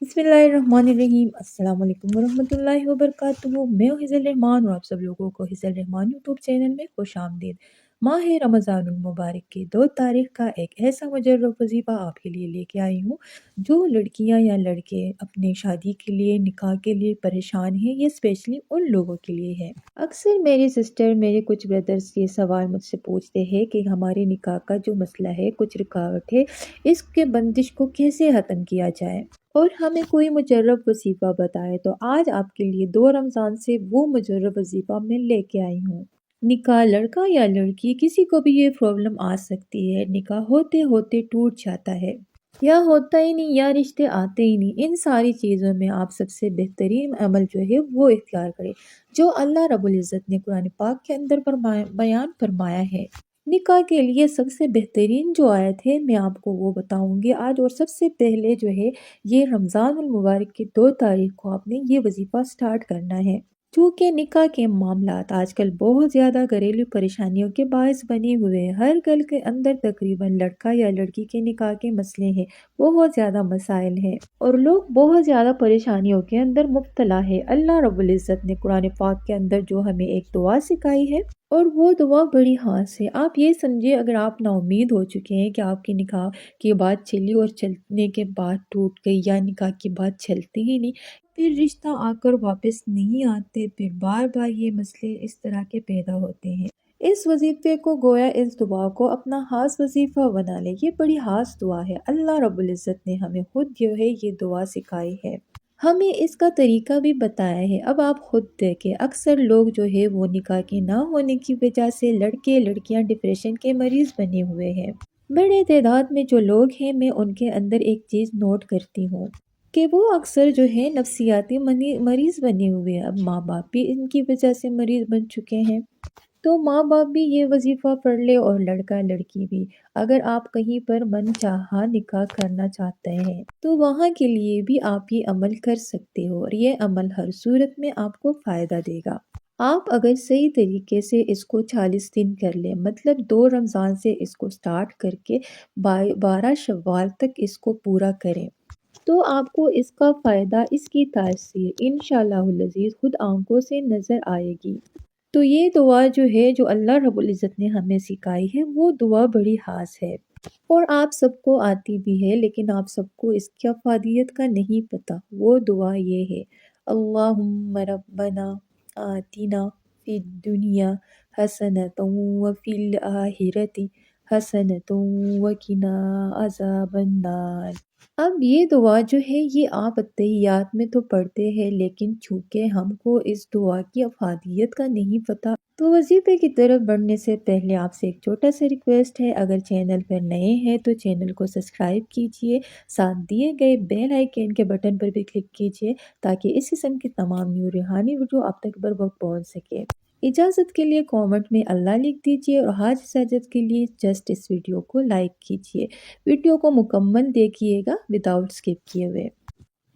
बिस्मिल्लाहिर्रहमानिर्रहीम अस्सलाम वालेकुम वरहमतुल्लाहि वबरकातुहू। मैं हूँ हिज़ल रहमान और आप सब लोगों को हिज़ल रहमान यूट्यूब चैनल में खुश आमदीद। माह रमज़ानुल मुबारक की 2 तारीख का एक ऐसा मुजर्रब वजीफ़ा आपके लिए लेके आई हूँ जो लड़कियाँ या लड़के अपने शादी के लिए निकाह के लिए परेशान हैं। ये स्पेशली उन लोगों के लिए है। अक्सर मेरी सिस्टर मेरे कुछ ब्रदर्स ये सवाल मुझसे पूछते हैं कि हमारे निकाह का जो मसला है, कुछ रुकावट है, इसके बंदिश को कैसे ख़त्म किया जाए और हमें कोई मुजर्रब वजीफ़ा बताए। तो आज आपके लिए 2 रमज़ान से वो मुजर्रब वजीफ़ा मैं लेके आई हूँ। निकाह लड़का या लड़की किसी को भी ये प्रॉब्लम आ सकती है, निकाह होते होते टूट जाता है या होता ही नहीं या रिश्ते आते ही नहीं। इन सारी चीज़ों में आप सबसे बेहतरीन अमल जो है वो इख्तियार करें जो अल्लाह रब्बुल इज़्ज़त ने कुरान पाक के अंदर बयान फरमाया है। निकाह के लिए सबसे बेहतरीन जो आयत है मैं आपको वो बताऊंगी आज। और सबसे पहले जो है ये रमज़ानुल मुबारक की 2 तारीख को आपने ये वजीफ़ा स्टार्ट करना है। चूँकि निकाह के मामलात आजकल बहुत ज़्यादा घरेलू परेशानियों के बायस बने हुए हैं। हर घर के अंदर तकरीबन लड़का या लड़की के निकाह के मसले हैं, बहुत ज़्यादा मसाइल हैं और लोग बहुत ज़्यादा परेशानियों के अंदर मुब्तला है। अल्लाह रब्बुल इज़्ज़त ने कुरान पाक के अंदर जो हमें एक दुआ सिखाई है और वो दुआ बड़ी ख़ास है। आप ये समझिए, अगर आप नाउम्मीद हो चुके हैं कि आपकी निकाह की बात चली और चलने के बाद टूट गई या निकाह की बात चलती ही नहीं, फिर रिश्ता आकर वापस नहीं आते, फिर बार बार ये मसले इस तरह के पैदा होते हैं। इस वजीफे को गोया इस दुआ को अपना खास वजीफा बना ले। ये बड़ी खास दुआ है। अल्लाह रब्बुल इज़्ज़त ने हमें खुद जो है ये दुआ सिखाई है, हमें इसका तरीका भी बताया है। अब आप खुद देखें, अक्सर लोग जो है वो निकाह के ना होने की वजह से लड़के लड़कियां डिप्रेशन के मरीज बने हुए हैं। बड़े तादाद में जो लोग हैं मैं उनके अंदर एक चीज़ नोट करती हूँ कि वो अक्सर जो है नफ्सियाती मरीज बने हुए हैं। अब माँ बाप भी इनकी वजह से मरीज बन चुके हैं, तो माँ बाप भी ये वजीफ़ा पढ़ ले और लड़का लड़की भी। अगर आप कहीं पर मनचाहा निकाह करना चाहते हैं तो वहाँ के लिए भी आप ये अमल कर सकते हो और ये अमल हर सूरत में आपको फ़ायदा देगा। आप अगर सही तरीके से इसको 40 दिन कर लें, मतलब 2 रमज़ान से इसको स्टार्ट करके 12 शव्वाल तक इसको पूरा करें, तो आपको इसका फ़ायदा, इसकी तासीर इंशाअल्लाहुल अज़ीज़ खुद आंखों से नज़र आएगी। तो ये दुआ जो है जो अल्लाह रब्बुल इज़्ज़त ने हमें सिखाई है वो दुआ बड़ी ख़ास है और आप सबको आती भी है, लेकिन आप सबको इसकी अफादियत का नहीं पता। वो दुआ ये है, अल्लाहुम्मा रब्बना आतिना फ़िद दुनिया हसनतन व फ़िल आखिरति हसनतन व क़िना अज़ाबन्नार। अब ये दुआ जो है ये आप अत्तहियात में तो पढ़ते हैं, लेकिन चूँकि हमको इस दुआ की अफादियत का नहीं पता, तो वजीफ़े की तरफ बढ़ने से पहले आपसे एक छोटा सा रिक्वेस्ट है, अगर चैनल पर नए हैं तो चैनल को सब्सक्राइब कीजिए, साथ दिए गए बेल आइकन के बटन पर भी क्लिक कीजिए ताकि इस किस्म की तमाम न्यू रूहानी वीडियो आप तक बर वक्त पहुँच सके। इजाज़त के लिए कमेंट में अल्लाह लिख दीजिए और हाज इजाज़त के लिए जस्ट इस वीडियो को लाइक कीजिए। वीडियो को मुकम्मल देखिएगा विदाउट स्किप किए हुए।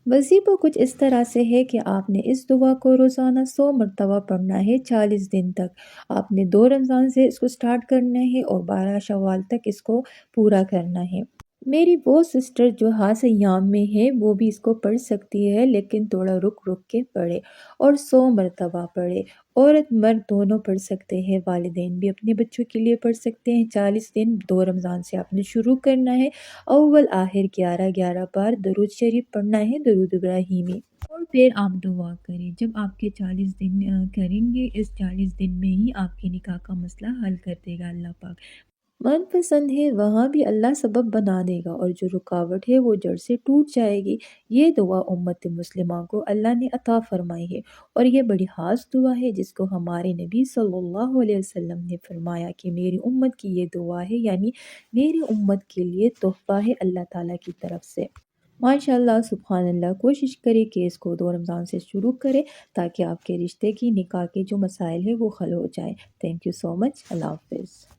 वजीफ़ा कुछ इस तरह से है कि आपने इस दुआ को रोज़ाना 100 मरतबा पढ़ना है 40 दिन तक। आपने 2 रमज़ान से इसको स्टार्ट करना है और 12 शव्वाल तक इसको पूरा करना है। मेरी वो सिस्टर जो हास अय्याम में है वो भी इसको पढ़ सकती है, लेकिन थोड़ा रुक रुक के पढ़े और 100 मरतबा पढ़े। औरत मर्द दोनों पढ़ सकते हैं, वालिदैन भी अपने बच्चों के लिए पढ़ सकते हैं। 40 दिन 2 रमज़ान से आपने शुरू करना है। अव्वल आखिर 11-11 बार दरूद शरीफ पढ़ना है, दरूद इब्राहिमी, और फिर आप दुआ करें। जब आपके 40 दिन करेंगे, इस 40 दिन में ही आपके निकाह का मसला हल कर देगा अल्लाह पाक। मनपसंद है वहाँ भी अल्लाह सबब बना देगा और जो रुकावट है वो जड़ से टूट जाएगी। ये दुआ उम्मत मुस्लिमा को अल्लाह ने अता फरमाई है और ये बड़ी ख़ास दुआ है जिसको हमारे नबी सल्लल्लाहु अलैहि वसल्लम ने फरमाया कि मेरी उम्मत की ये दुआ है, यानी मेरी उम्मत के लिए तोहफ़ा है अल्लाह ताला की तरफ से। माशाअल्लाह सुभान अल्लाह, कोशिश करें कि इसको 2 रमज़ान से शुरू करें ताकि आपके रिश्ते की निकाह के जो मसाइल है वो हल हो जाए। Thank you so much. अल्लाह हाफ़िज़।